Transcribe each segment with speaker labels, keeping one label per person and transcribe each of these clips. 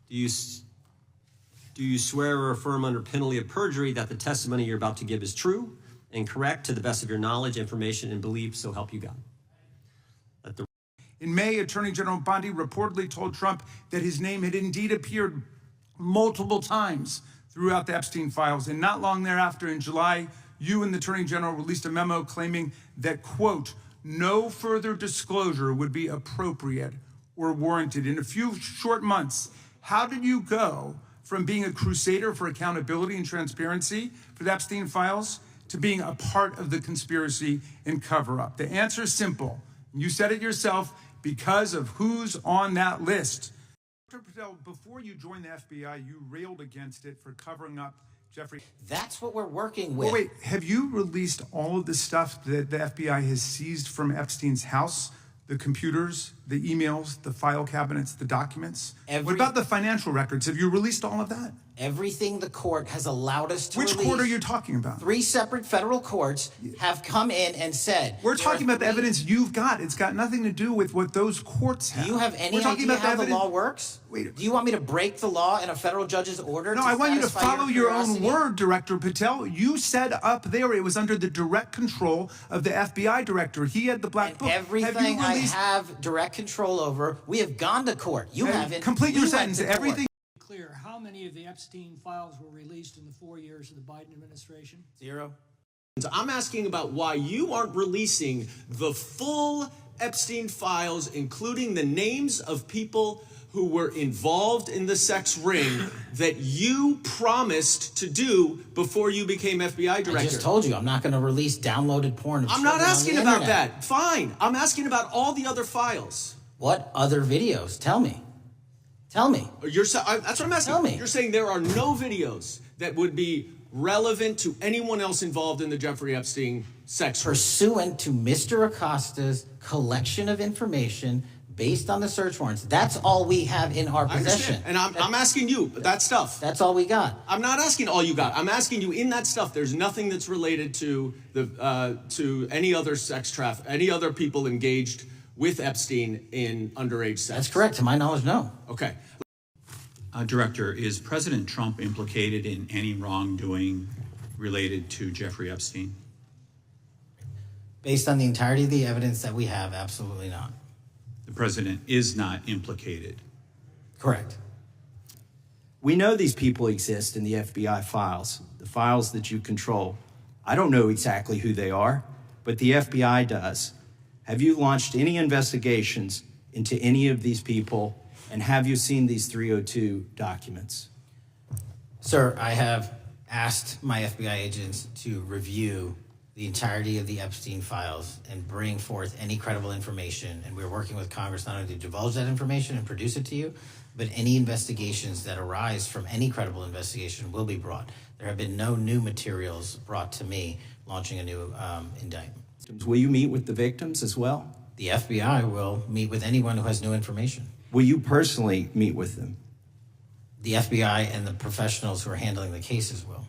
Speaker 1: Do you swear or affirm under penalty of perjury that the testimony you're about to give is true and correct to the best of your knowledge, information, and belief, so help you God?
Speaker 2: In May, Attorney General Bondi reportedly told Trump that his name had indeed appeared multiple times throughout the Epstein files. And not long thereafter, in July, you and the Attorney General released a memo claiming that, quote, no further disclosure would be appropriate or warranted. In a few short months, how did you go from being a crusader for accountability and transparency for the Epstein files to being a part of the conspiracy and cover-up? The answer is simple. You said it yourself, because of who's on that list. Dr. Patel, before you joined the FBI, you railed against it for covering up Jeffrey.
Speaker 3: That's what we're working with.
Speaker 2: Oh, wait, have you released all of the stuff that the FBI has seized from Epstein's house? The computers, the emails, the file cabinets, the documents? What about the financial records? Have you released all of that?
Speaker 3: Everything the court has allowed us to
Speaker 2: Which
Speaker 3: release.
Speaker 2: court are you talking about?
Speaker 3: 3 separate federal courts have come in and said...
Speaker 2: We're talking about the evidence you've got. It's got nothing to do with what those courts have.
Speaker 3: Do you have any idea how the law works?
Speaker 2: Wait.
Speaker 3: Do you want me to break the law in a federal judge's order?
Speaker 2: No, I want you to follow your own word, Director Patel. You said up there it was under the direct control of the FBI director. He had the black book.
Speaker 3: Everything I have direct control over, we have gone to court. You haven't.
Speaker 2: Complete your sentence. Everything.
Speaker 4: Clear, how many of the Epstein files were released in the 4 years of the Biden administration?
Speaker 3: 0.
Speaker 5: I'm asking about why you aren't releasing the full Epstein files, including the names of people who were involved in the sex ring that you promised to do before you became FBI director.
Speaker 3: I just told you I'm not going to release downloaded porn.
Speaker 5: I'm not asking about that. Fine. I'm asking about all the other files.
Speaker 3: What other videos? Tell me. Tell me.
Speaker 5: That's what I'm asking.
Speaker 3: Tell me.
Speaker 5: You're saying there are no videos that would be relevant to anyone else involved in the Jeffrey Epstein sex ring.
Speaker 3: Pursuant to Mr. Acosta's collection of information based on the search warrants. That's all we have in our possession.
Speaker 5: And I'm asking you, that stuff.
Speaker 3: That's all we got.
Speaker 5: I'm not asking all you got. I'm asking you, in that stuff, there's nothing that's related to to any other sex traffic, any other people engaged with Epstein in underage sex.
Speaker 3: That's correct. To my knowledge, no.
Speaker 5: Okay.
Speaker 6: Director, is President Trump implicated in any wrongdoing related to Jeffrey Epstein?
Speaker 3: Based on the entirety of the evidence that we have, absolutely not.
Speaker 6: The president is not implicated.
Speaker 3: Correct.
Speaker 7: We know these people exist in the FBI files, the files that you control. I don't know exactly who they are, but the FBI does. Have you launched any investigations into any of these people, and have you seen these 302 documents?
Speaker 3: Sir, I have asked my FBI agents to review the entirety of the Epstein files and bring forth any credible information. And we're working with Congress not only to divulge that information and produce it to you, but any investigations that arise from any credible investigation will be brought. There have been no new materials brought to me launching a new indictment.
Speaker 7: Will you meet with the victims as well?
Speaker 3: The FBI will meet with anyone who has new information.
Speaker 7: Will you personally meet with them?
Speaker 3: The FBI and the professionals who are handling the cases will.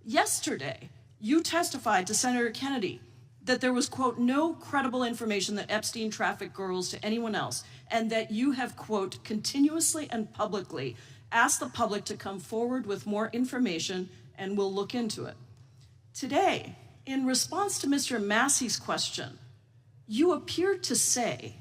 Speaker 8: Yesterday, you testified to Senator Kennedy that there was, quote, no credible information that Epstein trafficked girls to anyone else, and that you have, quote, continuously and publicly asked the public to come forward with more information and we'll look into it. Today, in response to Mr. Massey's question, you appeared to say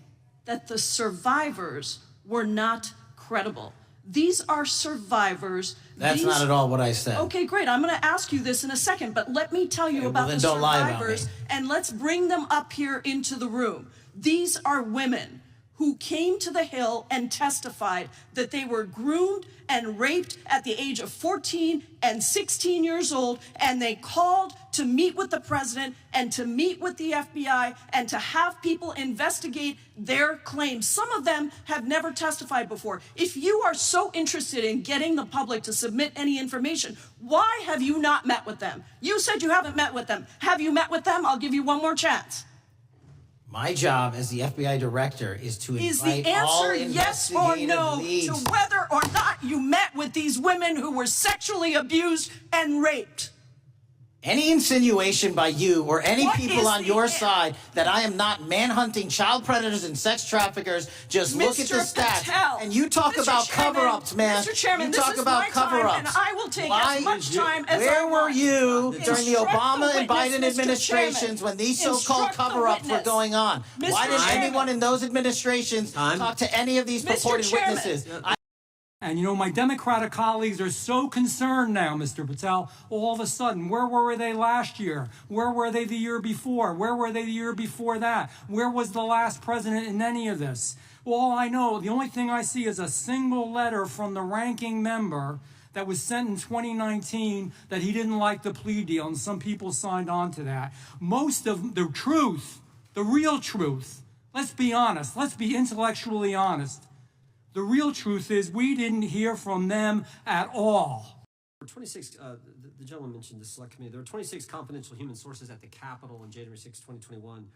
Speaker 8: that the survivors were not credible. These are survivors.
Speaker 3: That's not at all what I said.
Speaker 8: Okay, great. I'm going to ask you this in a second, but let me tell you about the survivors, and let's bring them up here into the room. These are women who came to the Hill and testified that they were groomed and raped at the age of 14 and 16 years old, and they called to meet with the president and to meet with the FBI and to have people investigate their claims. Some of them have never testified before. If you are so interested in getting the public to submit any information, why have you not met with them? You said you haven't met with them. Have you met with them? I'll give you one more chance.
Speaker 3: My job as the FBI director is to invite
Speaker 8: Is the
Speaker 3: all
Speaker 8: answer yes or no
Speaker 3: leads.
Speaker 8: to whether or not you met with these women who were sexually abused and raped?
Speaker 3: Any insinuation by you or any
Speaker 8: What
Speaker 3: people
Speaker 8: is
Speaker 3: on
Speaker 8: the
Speaker 3: your
Speaker 8: end?
Speaker 3: side that I am not manhunting child predators and sex traffickers, just look at the
Speaker 8: Mr.
Speaker 3: stats.
Speaker 8: Patel,
Speaker 3: And you talk
Speaker 8: Mr.
Speaker 3: about
Speaker 8: Chairman,
Speaker 3: cover-ups, man.
Speaker 8: Mr. Chairman,
Speaker 3: you
Speaker 8: this
Speaker 3: talk
Speaker 8: is
Speaker 3: about
Speaker 8: my time,
Speaker 3: cover-ups.
Speaker 8: and I will take
Speaker 3: Why
Speaker 8: as much time as
Speaker 3: Where
Speaker 8: I
Speaker 3: were
Speaker 8: want.
Speaker 3: you during the
Speaker 8: Instruct
Speaker 3: Obama
Speaker 8: the
Speaker 3: and Biden
Speaker 8: witness, Mr.
Speaker 3: administrations
Speaker 8: Chairman.
Speaker 3: when these so-called
Speaker 8: Instruct the
Speaker 3: cover-ups were
Speaker 8: witness.
Speaker 3: going on?
Speaker 8: Mr.
Speaker 3: Why didn't
Speaker 8: Chairman.
Speaker 3: anyone in those administrations talk to any of these
Speaker 8: Mr.
Speaker 3: purported
Speaker 8: Chairman.
Speaker 3: witnesses?
Speaker 9: And you know, my Democratic colleagues are so concerned now, Mr. Patel, all of a sudden. Where were they last year? Where were they the year before? Where were they the year before that? Where was the last president in any of this? All I know, the only thing I see is a single letter from the ranking member that was sent in 2019 that he didn't like the plea deal, and some people signed on to that. Most of the truth, the real truth, let's be honest, let's be intellectually honest. The real truth is we didn't hear from them at all.
Speaker 1: 26, the gentleman mentioned the select committee. There were 26 confidential human sources at the Capitol on January 6, 2021.